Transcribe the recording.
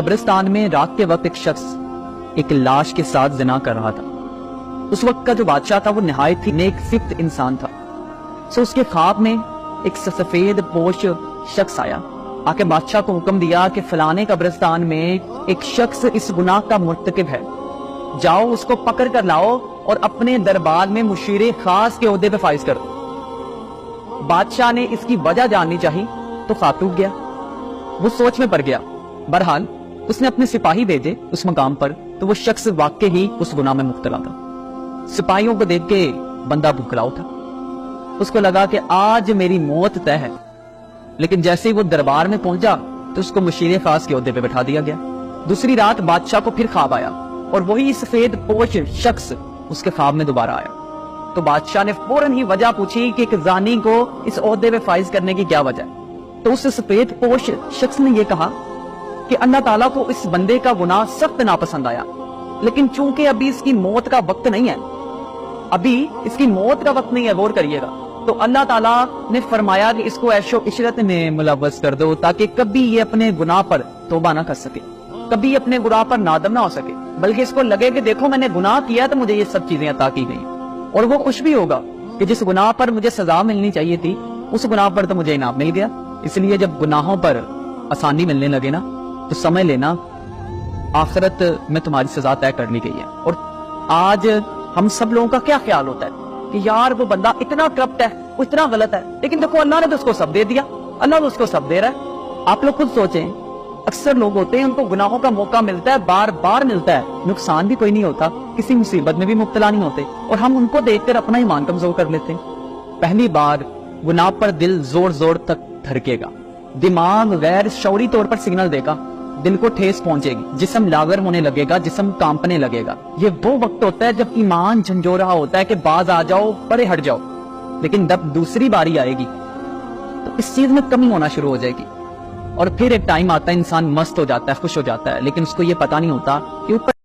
قبرستان میں رات کے وقت ایک شخص ایک لاش کے ساتھ زنا کر رہا تھا۔ اس وقت کا جو بادشاہ تھا وہ نہایت ہی نیک صفت انسان تھا۔ اس کے خواب میں ایک سفید پوش شخص آیا، آ کے بادشاہ کو حکم دیا کہ فلانے قبرستان میں ایک شخص اس گناہ کا مرتکب ہے، جاؤ اس کو پکڑ کر لاؤ اور اپنے دربار میں مشیر خاص کے عہدے پہ فائز کر دو۔ بادشاہ نے اس کی وجہ جاننی چاہی تو خاتوب گیا، وہ سوچ میں پڑ گیا۔ بہرحال اس نے اپنے سپاہی بھیجے اس مقام پر، تو وہ شخص واقعی ہی اس گناہ میں مبتلا تھا۔ سپاہیوں کو دیکھ کے بندہ بھوکلا اٹھا، اس کو لگا کہ آج میری موت طے ہے، لیکن جیسے ہی وہ دربار میں پہنچا تو اس کو مشیر خاص کے عہدے پہ بٹھا دیا گیا۔ دوسری رات بادشاہ کو پھر خواب آیا اور وہی سفید پوش شخص اس کے خواب میں دوبارہ آیا۔ تو بادشاہ نے فوراً ہی وجہ پوچھی کہ ایک زانی کو اس عہدے پہ فائز کرنے کی کیا وجہ ہے۔ تو اس سفید پوش شخص نے یہ کہا کہ اللہ تعالیٰ کو اس بندے کا گناہ سخت ناپسند آیا، لیکن چونکہ ابھی اس کی موت کا وقت نہیں ہے، ابھی اس کی موت کا وقت نہیں ہے، غور کریے گا، تو اللہ تعالیٰ نے فرمایا کہ اس کو عیش و عشرت میں ملوث کر دو تاکہ کبھی یہ اپنے گناہ پر توبہ نہ کر سکے، کبھی اپنے گناہ پر نادم نہ ہو سکے، بلکہ اس کو لگے کہ دیکھو میں نے گناہ کیا تو مجھے یہ سب چیزیں عطا کی گئی، اور وہ خوش بھی ہوگا کہ جس گناہ پر مجھے سزا ملنی چاہیے تھی اس گناہ پر تو مجھے انعام مل گیا۔ اس لیے جب گناہوں پر آسانی ملنے لگے نا تو سمجھ لینا آخرت میں تمہاری سزا طے کر لی گئی ہے۔ اور آج ہم سب لوگوں کا کیا خیال ہوتا ہے کہ یار وہ بندہ اتنا کرپٹ ہے، وہ اتنا غلط ہے، لیکن دیکھو اللہ نے تو اس کو سب دے دیا، اللہ تو اس کو سب دے رہا ہے۔ آپ لوگ خود سوچیں، اکثر لوگ ہوتے ہیں ان کو گناہوں کا موقع ملتا ہے، بار بار ملتا ہے، نقصان بھی کوئی نہیں ہوتا، کسی مصیبت میں بھی مبتلا نہیں ہوتے، اور ہم ان کو دیکھ کر اپنا ایمان کمزور کر لیتے ہیں۔ پہلی بار گناہ پر دل زور زور تک دھڑکے گا، دماغ غیر شعوری طور پر سگنل دے گا، دل کو ٹھیس پہنچے گی، جسم لاغر ہونے لگے گا، جسم کانپنے لگے گا۔ یہ وہ وقت ہوتا ہے جب ایمان جھنجھو رہا ہوتا ہے کہ باز آ جاؤ، پرے ہٹ جاؤ، لیکن جب دوسری باری آئے گی تو اس چیز میں کمی ہونا شروع ہو جائے گی، اور پھر ایک ٹائم آتا ہے انسان مست ہو جاتا ہے، خوش ہو جاتا ہے، لیکن اس کو یہ پتا نہیں ہوتا کہ اوپر